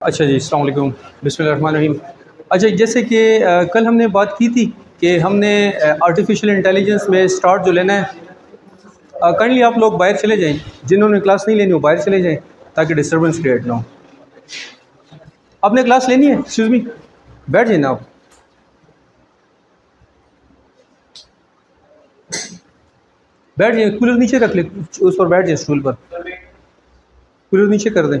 अच्छा जी, अस्सलाम वालेकुम, बिस्मिल्लाहिर्रहमानिर्रहीम। अच्छा, जैसे कि कल हमने बात की थी कि हमने आर्टिफिशियल इंटेलिजेंस में स्टार्ट जो लेना है, काइंडली आप लोग बाहर चले जाएँ, जिन्होंने क्लास नहीं लेनी वो बाहर चले जाएँ ताकि डिस्टर्बेंस क्रिएट ना हो। आपने क्लास लेनी है? एक्सक्यूज़ मी, बैठ जाइए ना आप। बैठ जाइए, कूलर नीचे रख ले, उस पर बैठ जाइए स्टूल पर, कूलर नीचे कर दें।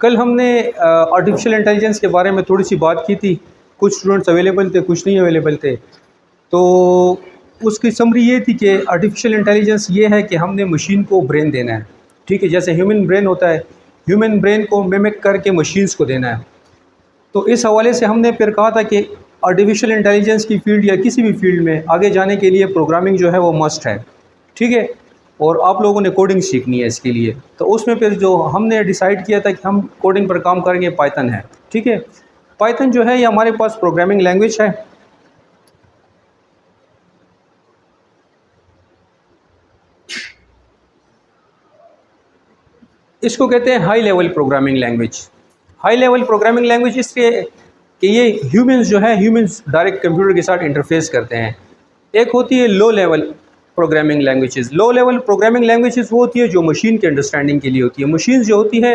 कल हमने आर्टिफिशियल इंटेलिजेंस के बारे में थोड़ी सी बात की थी कुछ स्टूडेंट्स अवेलेबल थे कुछ नहीं अवेलेबल थे तो उसकी समरी ये थी कि आर्टिफिशियल इंटेलिजेंस ये है कि हमने मशीन को ब्रेन देना है ठीक है जैसे ह्यूमन ब्रेन होता है ह्यूमन ब्रेन को मिमिक करके मशीन्स को देना है तो इस हवाले से हमने फिर कहा था कि आर्टिफिशियल इंटेलिजेंस की फ़ील्ड या किसी भी फील्ड में आगे जाने के लिए प्रोग्रामिंग जो है वो मस्ट है ठीक है और आप लोगों ने कोडिंग सीखनी है इसके लिए तो उसमें फिर जो हमने डिसाइड किया था कि हम कोडिंग पर काम करेंगे पाइथन है ठीक है पाइथन जो है ये हमारे पास प्रोग्रामिंग लैंग्वेज है इसको कहते हैं high level programming language high level programming language इसलिए कि ये ह्यूमंस जो है ह्यूमंस डायरेक्ट कंप्यूटर के साथ इंटरफेस करते हैं एक होती है low level programming languages low level programming languages वो होती है जो मशीन के अंडरस्टैंडिंग के लिए होती है मशीन जो होती है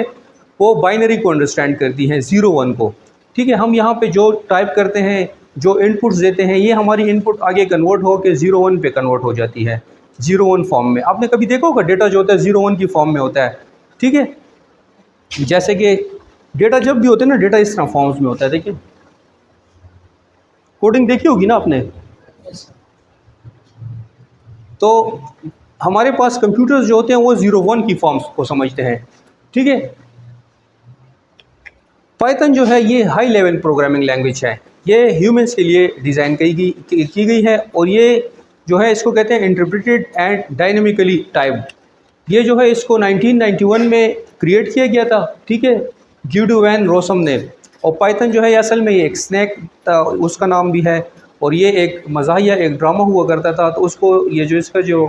वो बाइनरी को अंडरस्टैंड करती हैं 0-1 को ठीक है हम यहाँ पे जो टाइप करते हैं जो इनपुट्स देते हैं ये हमारी इनपुट आगे कन्वर्ट हो के 0-1 पे कन्वर्ट हो जाती है 0-1 फॉर्म में आपने कभी देखा होगा डेटा जो होता है 0-1 की फॉर्म में होता है ठीक है जैसे कि डेटा जब भी होता है ना डेटा इस तरह फॉर्म्स में होता है देखिए कोडिंग देखी होगी ना आपने तो हमारे पास कंप्यूटर्स जो होते हैं वो 0-1 की फॉर्म्स को समझते हैं ठीक है पाइथन जो है ये हाई लेवल प्रोग्रामिंग लैंग्वेज है ये ह्यूमंस के लिए डिज़ाइन की गई है और ये जो है इसको कहते हैं इंटरप्रेटेड एंड डायनेमिकली टाइप्ड ये जो है इसको 1991 में क्रिएट किया गया था ठीक है ग्यूडो वैन रोसम ने और पाइथन जो है असल में ये एक स्नैक उसका नाम भी है और ये एक मज़ाहिया एक ड्रामा हुआ करता था तो उसको ये जो इसका जो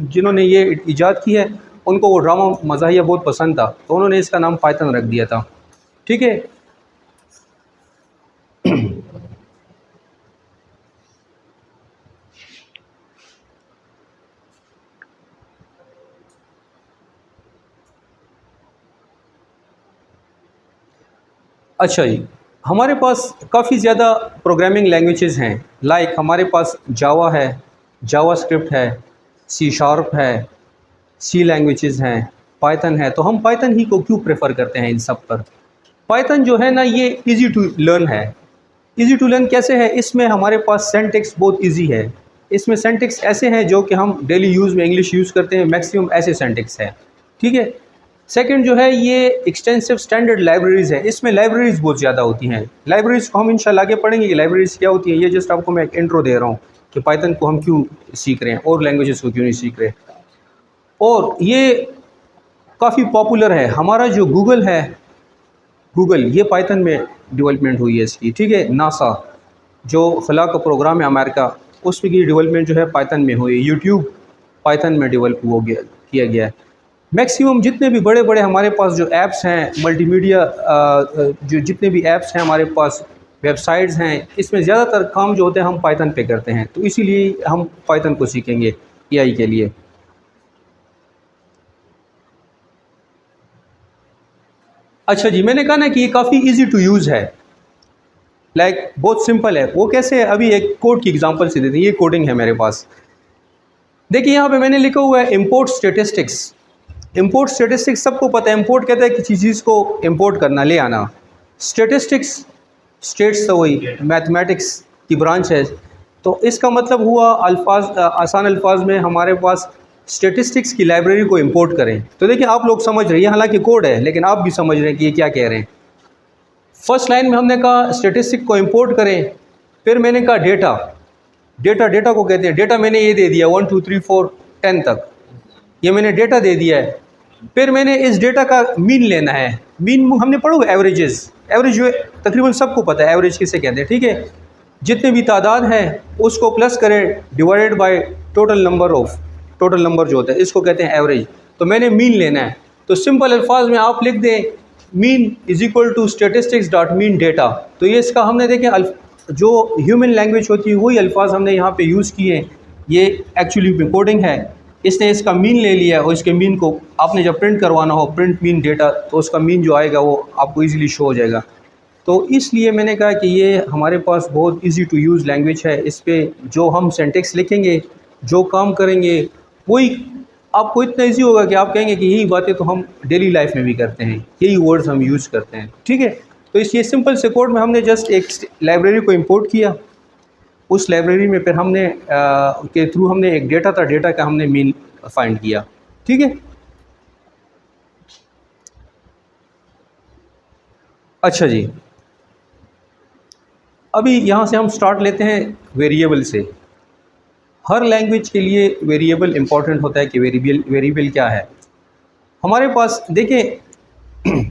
जिन्होंने ये इजाद की है उनको वो ड्रामा मज़ाहिया बहुत पसंद था तो उन्होंने इसका नाम पाइथन रख दिया था ठीक है अच्छा जी हमारे पास काफ़ी ज़्यादा प्रोग्रामिंग लैंग्वेजेस हैं लाइक हमारे पास जावा है जावा स्क्रिप्ट है सी शार्प है सी लैंग्वेजेस हैं पाइथन है तो हम पाइथन ही को क्यों प्रेफर करते हैं इन सब पर पाइथन जो है ना ये इजी टू लर्न है इजी टू लर्न कैसे है इसमें हमारे पास सिंटैक्स बहुत इजी है इसमें सिंटैक्स ऐसे हैं जो कि हम डेली यूज़ में इंग्लिश यूज़ करते हैं मैक्सिमम ऐसे सिंटैक्स है ठीक है सेकंड जो है ये एक्सटेंसिव स्टैंडर्ड लाइब्रेरीज़ है इसमें लाइब्रेरीज़ बहुत ज़्यादा होती हैं लाइब्रेरीज़ को हम इंशाल्लाह आगे पढ़ेंगे कि लाइब्रेरीज़ क्या होती हैं ये जस्ट आपको मैं एक इंट्रो दे रहा हूँ कि पाइथन को हम क्यों सीख रहे हैं और लैंग्वेजेस को क्यों नहीं सीख रहे और ये काफ़ी पॉपुलर है हमारा जो गूगल है गूगल ये पाइथन में डेवलपमेंट हुई है इसकी ठीक है नासा जो खला का प्रोग्राम है अमेरिका उसमें की डेवलपमेंट जो है पाइथन में हुई है यूट्यूब पाइथन में डेवलप हो गया किया गया है मैक्सिमम जितने भी बड़े बड़े हमारे पास जो ऐप्स हैं मल्टीमीडिया जो जितने भी ऐप्स हैं हमारे पास वेबसाइट्स हैं इसमें ज़्यादातर काम जो होते हैं हम पाइथन पे करते हैं तो इसीलिए हम पाइथन को सीखेंगे एआई के लिए अच्छा जी मैंने कहा ना कि ये काफ़ी इजी टू यूज़ है लाइक बहुत सिंपल है वो कैसे है अभी एक कोड की एग्जांपल से देते हैं ये कोडिंग है मेरे पास देखिए यहाँ पे मैंने लिखा हुआ है इंपोर्ट स्टेटिस्टिक्स इंपोर्ट स्टेटिस्टिक्स सबको पता है इंपोर्ट कहता है किसी चीज़ को इंपोर्ट करना ले आना स्टेटिस्टिक्स स्टेट्स तो वही मैथमेटिक्स की ब्रांच है तो इसका मतलब हुआ अल्फाज आसान अल्फाज में हमारे पास स्टेटिस्टिक्स की लाइब्रेरी को इंपोर्ट करें तो देखिए आप लोग समझ रहे हैं हालांकि कोड है लेकिन आप भी समझ रहे हैं कि ये क्या कह रहे हैं फर्स्ट लाइन में हमने कहा स्टेटिस्टिक को इंपोर्ट करें फिर मैंने कहा डेटा डेटा डेटा को कहते हैं डेटा मैंने ये दे दिया 1 2 3 4 10 तक ये मैंने डेटा दे दिया है फिर मैंने इस डेटा का मीन लेना है मीन हमने पढ़ा एवरेजेस, एवरेज जो तकरीबन सबको पता है एवरेज किसे कहते हैं, ठीक है। जितने भी तादाद हैं उसको प्लस करें डिवाइडेड बाय टोटल नंबर जो होता है, इसको कहते हैं एवरेज। तो मैंने मीन लेना है, तो सिंपल अल्फाज में आप लिख दें mean is equal to statistics dot mean data. तो ये इसका हमने देखें जो ह्यूमन लैंग्वेज होती है वही अल्फाज हमने यहाँ पे यूज़ किए हैं। ये एक्चुअली कोडिंग है, इसने इसका मीन ले लिया और इसके मीन को आपने जब प्रिंट करवाना हो प्रिंट मीन डेटा, तो उसका मीन जो आएगा वो आपको ईज़िली शो हो जाएगा। तो इसलिए मैंने कहा कि ये हमारे पास बहुत इजी टू यूज़ लैंग्वेज है। इस पर जो हम सेंटेक्स लिखेंगे, जो काम करेंगे, वही आपको इतना इजी होगा कि आप कहेंगे कि यही बातें तो हम डेली लाइफ में भी करते हैं, यही वर्ड्स हम यूज़ करते हैं, ठीक है। तो इस ये सिंपल से कोड में हमने जस्ट एक लाइब्रेरी को इंपोर्ट किया, उस लाइब्रेरी में फिर हमने के थ्रू हमने एक डेटा था, डेटा का हमने मीन फाइंड किया, ठीक है। अच्छा जी, अभी यहाँ से हम स्टार्ट लेते हैं वेरिएबल से। हर लैंग्वेज के लिए वेरिएबल इंपॉर्टेंट होता है कि वेरिएबल क्या है। हमारे पास देखें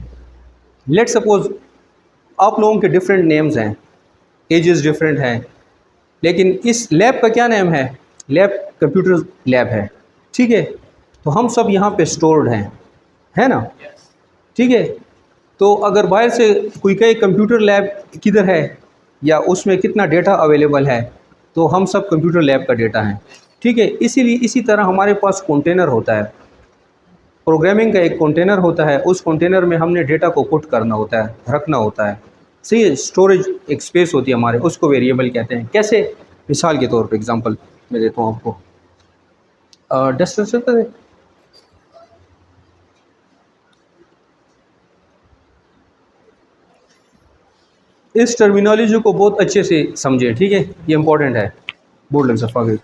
लेट सपोज आप लोगों के डिफरेंट नेम्स हैं, एजेस डिफरेंट हैं, लेकिन इस लैब का क्या नेम है? लैब कंप्यूटर लैब है, ठीक है। तो हम सब यहाँ पे स्टोर्ड हैं, है ना, ठीक है। तो अगर बाहर से कोई कहे कंप्यूटर लैब किधर है या उसमें कितना डेटा अवेलेबल है, तो हम सब कंप्यूटर लैब का डेटा है, ठीक है। इसीलिए इसी तरह हमारे पास कंटेनर होता है, प्रोग्रामिंग का एक कंटेनर होता है, उस कंटेनर में हमने डेटा को पुट करना होता है, रखना होता है, सही है। स्टोरेज एक स्पेस होती है हमारे, उसको वेरिएबल कहते हैं। कैसे? मिसाल के तौर पे एग्जांपल मैं देता हूँ आपको। डेस्टिनेशन इस टर्मिनोलॉजी को बहुत अच्छे से समझे, ठीक है, ये इंपॉर्टेंट है। बोर्ड लग सफा गई।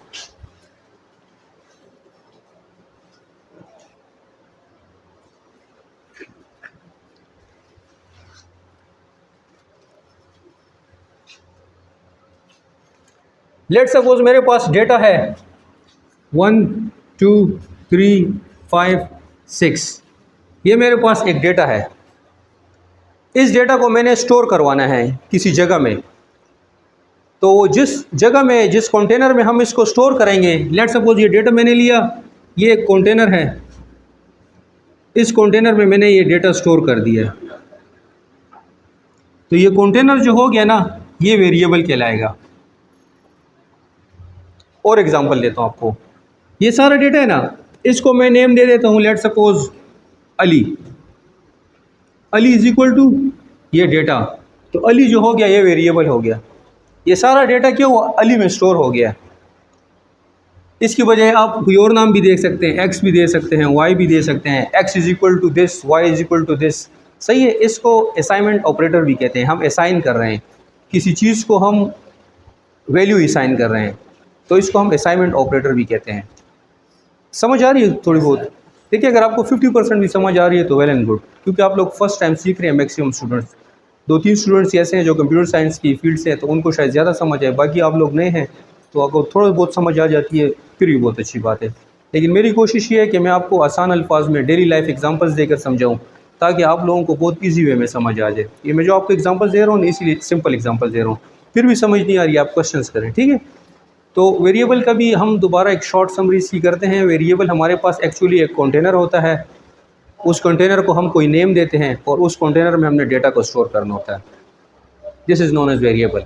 लेट सपोज मेरे पास डेटा है 1 2 3 5 6, ये मेरे पास एक डेटा है। इस डेटा को मैंने स्टोर करवाना है किसी जगह में, तो जिस जगह में, जिस कंटेनर में हम इसको स्टोर करेंगे, लेट सपोज ये डेटा मैंने लिया, ये एक कंटेनर है, इस कंटेनर में मैंने ये डेटा स्टोर कर दिया, तो ये कंटेनर जो हो गया ना, ये वेरिएबल कहलाएगा। और एग्जांपल देता हूँ आपको, ये सारा डेटा है ना, इसको मैं नेम दे देता हूँ, let suppose Ali. Ali is equal to ये डेटा, तो अली जो हो गया ये वेरिएबल हो गया। ये सारा डेटा क्यों हुआ? अली में स्टोर हो गया। इसकी बजाय आप कोई और नाम भी दे सकते हैं, एक्स भी दे सकते हैं, वाई भी दे सकते हैं, X is equal to this, Y is equal to this, सही है। इसको असाइनमेंट ऑपरेटर भी कहते हैं। हम असाइन कर रहे हैं किसी चीज़ को, हम वैल्यू असाइन कर रहे हैं, तो इसको हम असाइनमेंट ऑपरेटर भी कहते हैं। समझ आ रही है थोड़ी बहुत? देखिए, अगर आपको 50% भी समझ आ रही है तो वेल एंड गुड, क्योंकि आप लोग फर्स्ट टाइम सीख रहे हैं। मैक्सिमम स्टूडेंट्स, 2-3 स्टूडेंट्स ऐसे हैं जो कंप्यूटर साइंस की फील्ड से हैं, तो उनको शायद ज़्यादा समझ आए। बाकी आप लोग नए हैं, तो अगर थोड़ा बहुत समझ आ जाती है फिर भी बहुत अच्छी बात है। लेकिन मेरी कोशिश ये है कि मैं आपको आसान अल्फाज में डेली लाइफ एग्जांपल्स देकर समझाऊं, ताकि आप लोगों को बहुत ईजी वे में समझ आ जाए। ये मैं जो आपको एग्जांपल्स दे रहा हूँ, इसीलिए सिंपल एग्जांपल दे रहा हूँ। फिर भी समझ नहीं आ रही, आप क्वेश्चंस करें, ठीक है। तो वेरिएबल का भी हम दोबारा एक शॉर्ट समरी सी करते हैं। वेरिएबल हमारे पास एक्चुअली एक कंटेनर होता है, उस कंटेनर को हम कोई नेम देते हैं और उस कंटेनर में हमने डेटा को स्टोर करना होता है। This is known as variable.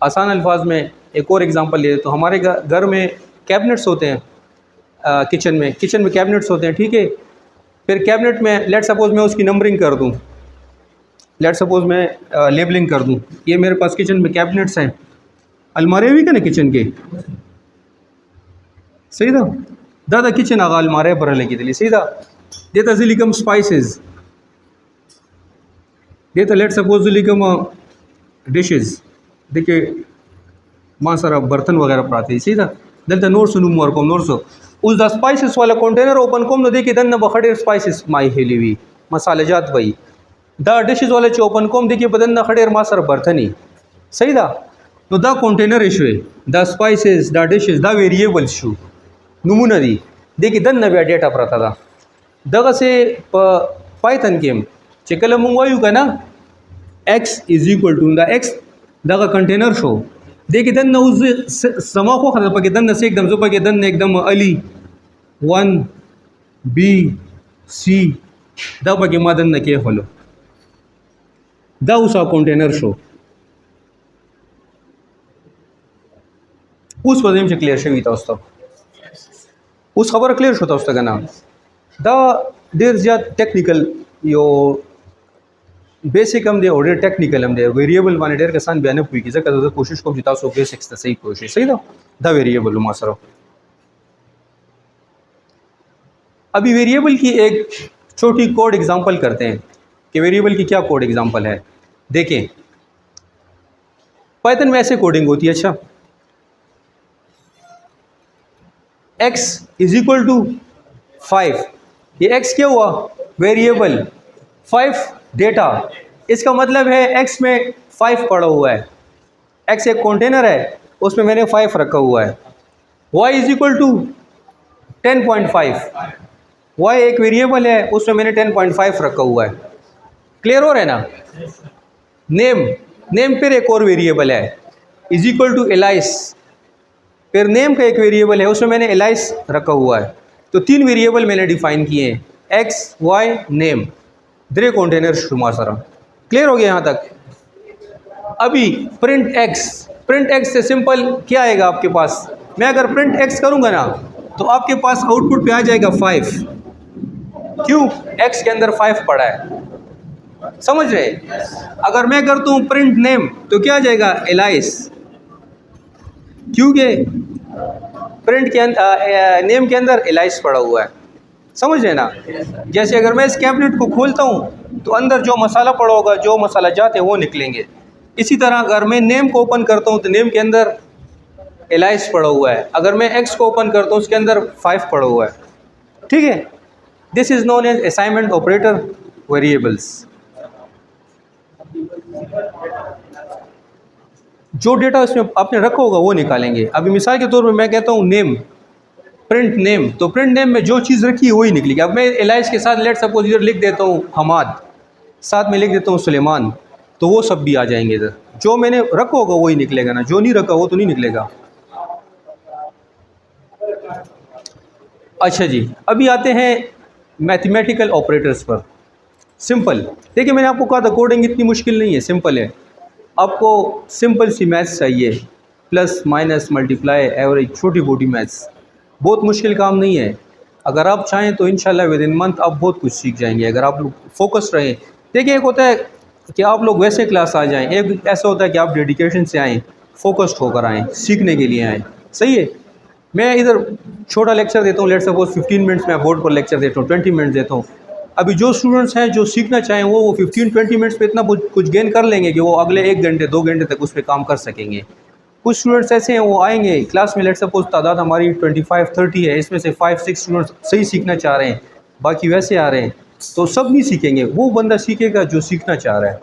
आसान अल्फाज में एक और एग्जांपल ले तो हमारे घर में कैबिनेट्स होते हैं, किचन में कैबिनेट्स होते हैं, ठीक है। फिर कैबिनेट में लेट सपोज मैं उसकी नंबरिंग कर दूं, लेट सपोज मैं लेबलिंग कर दूं। ये मेरे पास किचन में कैबिनेट्स हैं, अलमारे भी ना किचन के, सही था। दादा किचन आगा अलमारे भर लगी सही था। देता जिलिकम स्पाइसेस, देता लेट सपोज जिलिकम डिशेस, देखिए माँ सारा बर्तन वगैरह पड़ाते हैं, सही था। दलता नोट्स नूमर को नोट्स उस द स्पाइसेस वाला कंटेनर ओपन कोम न देखिए दन बखड़े स्पाइसेस माई हेलीवी मसाले जात भाई। द डिशेस वाले चे ओपन कोम देखिए बदन न खड़े माँ सारा बर्तन ही, सही था। तो द कंटेनर इशू है, the spices, the dishes, the variable issue नमूना दी देखिए दन नव्या डेटा पड़ता था। दगा से पाइथन गेम चेकल मंगवायू का ना X is equal to the X दा कंटेनर शो देखिए दन उस समा को खा पके दन से एकदम जो पके दन एकदम अली 1 बी सी दा पके मदन न के होलो दा उसा कंटेनर शो उस वजह से क्लियर शवी था उस खबर क्लियर होता उसका का नाम दा देर ज्यादा टेक्निकल यो बेसिक हम दे और टेक्निकल हम दे वेरिएबल माने डेर के सान बयान हुई कि जगह कोशिश को जिता सो बेसिक्स सही कोशिश सही दा वेरिएबल मासरो अभी वेरिएबल की एक छोटी कोड एग्जांपल करते हैं कि वेरिएबल की क्या कोड एग्जांपल है। देखें पाइथन में ऐसे कोडिंग होती है। अच्छा x इज इक्वल टू 5 ये x क्या हुआ वेरिएबल 5 डेटा इसका मतलब है x में 5 पड़ा हुआ है x एक कंटेनर है उसमें मैंने 5 रखा हुआ है। y is equal to 10.5 y एक वेरिएबल है उसमें मैंने 10.5 रखा हुआ है। क्लियर हो रहा है ना। नेम फिर एक और वेरिएबल है इज इक्वल टू एलाइस फिर नेम का एक वेरिएबल है उसमें मैंने एलाइस रखा हुआ है। तो 3 वेरिएबल मैंने डिफाइन किए हैं x y नेम द्रे कंटेनर शुमा सरा। क्लियर हो गया यहाँ तक। अभी प्रिंट x से सिंपल क्या आएगा आपके पास मैं अगर प्रिंट x करूँगा ना तो आपके पास आउटपुट पे आ जाएगा 5 क्यों x के अंदर 5 पड़ा है समझ रहे। अगर मैं करता हूँ प्रिंट नेम तो क्या आ जाएगा एलाइस क्योंकि प्रिंट के अंदर नेम के अंदर एलाइस पड़ा हुआ है समझ रहे ना। जैसे अगर मैं इस कैबिनेट को खोलता हूँ तो अंदर जो मसाला पड़ा होगा जो मसाला जाते हैं वो निकलेंगे। इसी तरह अगर मैं नेम को ओपन करता हूँ तो नेम के अंदर एलाइस पड़ा हुआ है। अगर मैं एक्स को ओपन करता हूँ उसके अंदर 5 पड़ा हुआ है। ठीक है this is known as assignment operator variables. जो डेटा उसमें आपने रखा होगा वो निकालेंगे। अभी मिसाल के तौर पर मैं कहता हूँ नेम प्रिंट नेम तो प्रिंट नेम में जो चीज़ रखी है वही निकलेगी। अब मैं एलाइस के साथ लेट सपोज इधर लिख देता हूँ हमाद साथ में लिख देता हूँ सुलेमान तो वो सब भी आ जाएंगे इधर। जो मैंने रखा होगा वही निकलेगा ना जो नहीं रखा वो तो नहीं निकलेगा। अच्छा जी अभी आते हैं मैथमेटिकल ऑपरेटर्स पर। सिंपल देखिए मैंने आपको कहा था कोडिंग इतनी मुश्किल नहीं है सिंपल है। आपको सिंपल सी मैथ्स चाहिए प्लस माइनस मल्टीप्लाई एवरेज छोटी मोटी मैथ्स बहुत मुश्किल काम नहीं है। अगर आप चाहें तो इंशाल्लाह विद इन मंथ आप बहुत कुछ सीख जाएंगे अगर आप लोग फोकस रहें। देखिए एक होता है कि आप लोग वैसे क्लास आ जाएं एक ऐसा होता है कि आप डेडिकेशन से आएँ फोकस्ड होकर आएँ सीखने के लिए आएँ। सही है मैं इधर छोटा लेक्चर देता हूँ लेट सपोज 15 मिनट्स में बोर्ड पर लेक्चर देता हूँ 20 मिनट्स देता हूँ। अभी जो स्टूडेंट्स हैं जो सीखना चाहें वो 15-20 मिनट्स पे इतना कुछ गेन कर लेंगे कि वो अगले 1 घंटे 2 घंटे तक उस पर काम कर सकेंगे। कुछ स्टूडेंट्स ऐसे हैं वो आएंगे क्लास में लेट सपोज तादाद हमारी 25-30 है इसमें से 5-6 स्टूडेंट्स सही सीखना चाह रहे हैं बाकी वैसे आ रहे हैं तो सब नहीं सीखेंगे। वो बंदा सीखेगा जो सीखना चाह रहा है।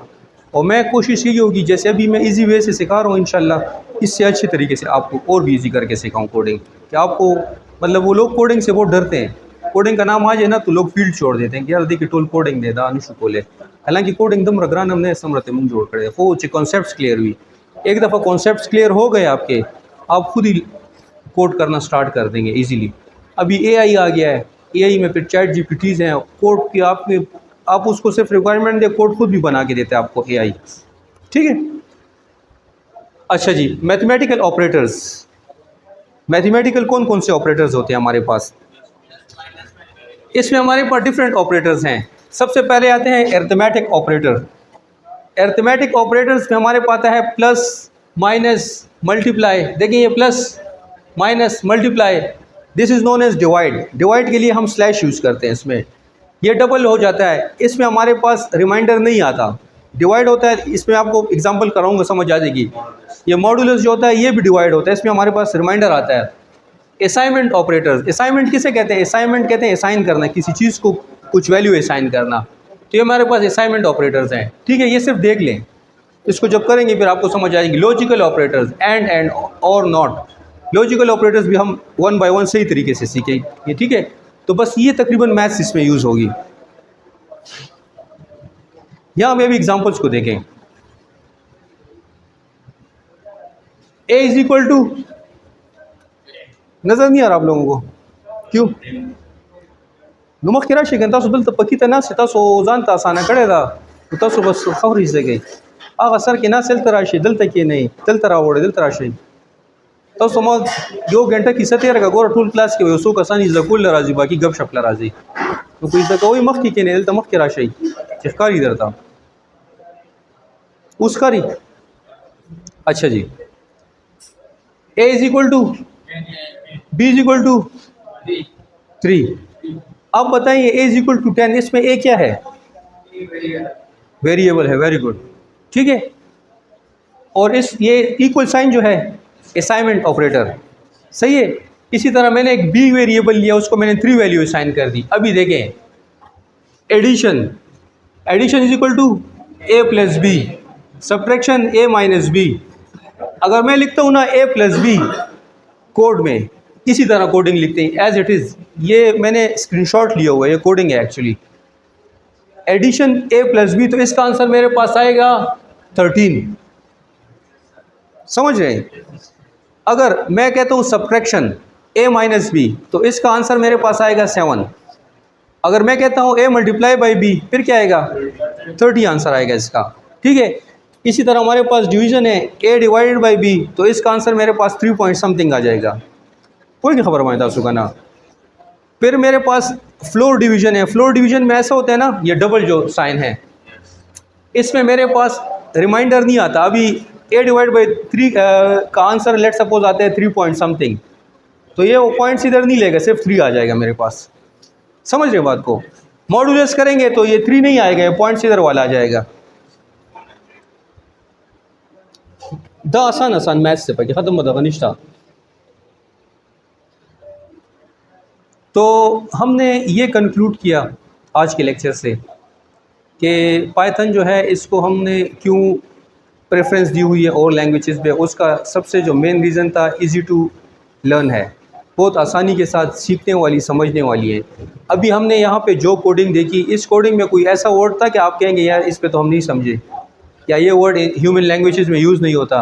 और मैं कोशिश यही होगी जैसे अभी मैं इजी वे से सिखा रहा हूँ इंशाल्लाह इससे अच्छे तरीके से आपको और भी इजी करके सिखाऊँ कोडिंग कि आपको मतलब वो लोग कोडिंग से बहुत डरते हैं। कोडिंग का नाम आ जाए ना तो लोग फील्ड छोड़ देते हैं कि यार देखिए टोल कोडिंग दे दा अनुशु कोले हालांकि कोडिंग दम रगरान हमने समरते मुंह जोड़ कर वो कॉन्सेप्ट्स क्लियर हुई। एक दफ़ा कॉन्सेप्ट्स क्लियर हो गए आपके आप खुद ही कोड करना स्टार्ट कर देंगे इजीली। अभी एआई आ गया है एआई में फिर चैट जीपीटीज़ हैं कोड की आप उसको सिर्फ रिक्वायरमेंट दे कोड खुद भी बना के देते हैं आपको एआई। ठीक है अच्छा जी मैथमेटिकल ऑपरेटर्स मैथमेटिकल कौन कौन से ऑपरेटर्स होते हैं हमारे पास। इसमें हमारे पास डिफरेंट ऑपरेटर्स हैं। सबसे पहले आते हैं अरिथमेटिक ऑपरेटर। अरिथमेटिक ऑपरेटर्स में हमारे पास आता है प्लस माइनस मल्टीप्लाई। देखिए ये plus minus multiply this is known as divide. Divide के लिए हम स्लैश यूज़ करते हैं इसमें ये डबल हो जाता है। इसमें हमारे पास रिमाइंडर नहीं आता डिवाइड होता है। इसमें आपको एग्जांपल कराऊंगा समझ आ जाएगी। ये मॉडुलस जो होता है ये भी डिवाइड होता है इसमें हमारे पास रिमाइंडर आता है। असाइनमेंट ऑपरेटर्स असाइनमेंट किसे कहते हैं असाइनमेंट कहते हैं असाइन करना किसी चीज़ को कुछ वैल्यू असाइन करना। तो ये हमारे पास असाइनमेंट ऑपरेटर्स हैं। ठीक है ये सिर्फ देख लें इसको जब करेंगे फिर आपको समझ आएगी। लॉजिकल ऑपरेटर्स एंड और नॉट लॉजिकल ऑपरेटर्स भी हम 1 बाय 1 सही तरीके से सीखेंगे। ठीक है तो बस ये तकरीबन मैथ्स इसमें यूज़ होगी। यहाँ हम अभी एग्जाम्पल्स को देखें। ए इज इक्वल टू, नज़र नहीं आ रहा आप लोगों को, क्यों? नुमख किरा शिकन तासो दल पकी तना से तासो जान ता आसाना करे दा तासो बस खबर इस जगह आगा सर के ना सेल तराशी दल तक नहीं दल तरा ओड़े दल तराशी तासो मा यो घंटा की सतेर का गोर टूल क्लास के वसो कसानी जकुल राजी बाकी गप शप राजी तो कोई तक कोई मख की के नहीं दल तमख किरा शई चिखकारी दरता उसकारी। अच्छा जी, A is equal to B is equal to 3। अब बताइए ए इज इक्वल टू 10, इसमें ए क्या है? वेरिएबल है। वेरी गुड, ठीक है। और इस ये इक्वल साइन जो है असाइनमेंट ऑपरेटर, सही है। इसी तरह मैंने एक बी वेरिएबल लिया, उसको मैंने 3 वैल्यू असाइन कर दी। अभी देखें addition, addition is equal to A plus B, subtraction A minus B. अगर मैं लिखता हूँ ना ए प्लस बी कोड में, इसी तरह कोडिंग लिखते हैं एज इट इज़। ये मैंने स्क्रीनशॉट लिया हुआ है, ये कोडिंग है एक्चुअली। एडिशन ए प्लस बी, तो इसका आंसर मेरे पास आएगा 13। समझ रहे हैं? अगर मैं कहता हूँ सब्ट्रैक्शन ए माइनस बी, तो इसका आंसर मेरे पास आएगा 7। अगर मैं कहता हूँ ए मल्टीप्लाई बाई बी, फिर क्या आएगा? 30 आंसर आएगा इसका, ठीक है। इसी तरह हमारे पास डिवीज़न है ए डिवाइडेड बाई बी, तो इसका आंसर मेरे पास 3 पॉइंट समथिंग आ जाएगा। कोई नहीं खबर मानता उसका ना। फिर मेरे पास फ्लोर डिवीज़न है। फ्लोर डिवीज़न में ऐसा होता है ना, ये डबल जो साइन है, इसमें मेरे पास रिमाइंडर नहीं आता। अभी ए डिवाइड बाई 3 का आंसर लेट सपोज आता है 3 पॉइंट समथिंग, तो ये वो पॉइंट्स इधर नहीं लेगा, सिर्फ 3 आ जाएगा मेरे पास। समझ रहे बात को? मॉडुलस करेंगे तो ये 3 नहीं आएगा, ये पॉइंट्स इधर वाला आ जाएगा। द आसान आसान मैथ्स से पढ़िए, ख़त्म बता निश्ता। तो हमने ये कंक्लूड किया आज के लेक्चर से कि पाइथन जो है इसको हमने क्यों प्रेफरेंस दी हुई है और लैंग्वेजेस पे। उसका सबसे जो मेन रीज़न था, इजी टू लर्न है, बहुत आसानी के साथ सीखने वाली, समझने वाली है। अभी हमने यहाँ पे जो कोडिंग देखी, इस कोडिंग में कोई ऐसा वर्ड था कि आप कहेंगे यार इस पे तो हम नहीं समझे, या ये वर्ड ह्यूमन लैंग्वेजेस में यूज़ नहीं होता।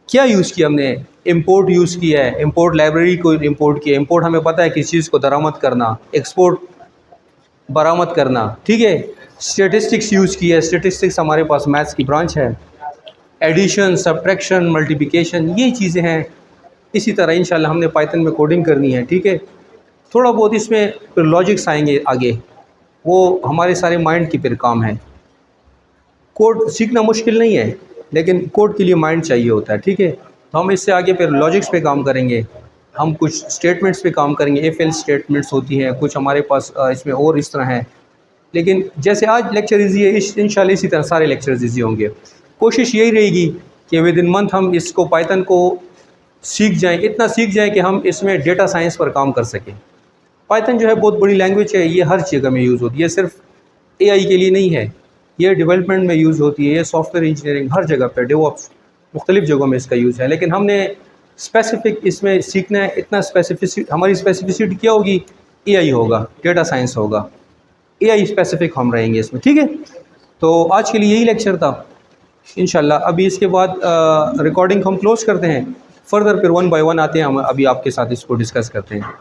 क्या यूज़ किया हमने? इंपोर्ट यूज़ किया है, इंपोर्ट लाइब्रेरी को इंपोर्ट किया। इंपोर्ट हमें पता है किस चीज़ को दरामद करना, एक्सपोर्ट बरामद करना, ठीक है। स्टेटिस्टिक्स यूज़ किया है, स्टेटिस्टिक्स हमारे पास मैथ्स की ब्रांच है। एडिशन, सब्ट्रैक्शन, मल्टीप्लिकेशन, ये चीज़ें हैं। इसी तरह इंशाल्लाह हमने पाइथन में कोडिंग करनी है, ठीक है। थोड़ा बहुत इसमें फिर लॉजिक्स आएंगे आगे, वो हमारे सारे माइंड की फिर काम है। कोड सीखना मुश्किल नहीं है, लेकिन कोड के लिए माइंड चाहिए होता है, ठीक है। तो हम इससे आगे फिर लॉजिक्स पे काम करेंगे, हम कुछ स्टेटमेंट्स पे काम करेंगे। इफ एल्स स्टेटमेंट्स होती हैं कुछ हमारे पास, इसमें और इस तरह है। लेकिन जैसे आज लेक्चर ईजी है, इंशाल्लाह इसी तरह सारे लेक्चर्स ईजी होंगे। कोशिश यही रहेगी कि विद इन मंथ हम इसको, पाइथन को सीख जाएँ, इतना सीख जाएँ कि हम इसमें डेटा साइंस पर काम कर सकें। पाइथन जो है बहुत बड़ी लैंग्वेज है, ये हर जगह में यूज़ होती है, सिर्फ एआई के लिए नहीं है, ये डेवलपमेंट में यूज़ होती है, ये सॉफ्टवेयर इंजीनियरिंग हर जगह पे, डेवऑप्स मुख्तलिफ़ जगहों में इसका यूज़ है। लेकिन हमने स्पेसिफिक इसमें सीखना है, इतना स्पेसिफिसिटी, हमारी स्पेसिफिसिटी क्या होगी? एआई होगा, डेटा साइंस होगा, एआई स्पेसिफिक हम रहेंगे इसमें, ठीक है। तो आज के लिए यही लेक्चर था इंशाल्लाह। अभी इसके बाद रिकॉर्डिंग हम क्लोज़ करते हैं, फर्दर फिर 1 बाय 1 आते हैं, हम अभी आपके साथ इसको डिस्कस करते हैं।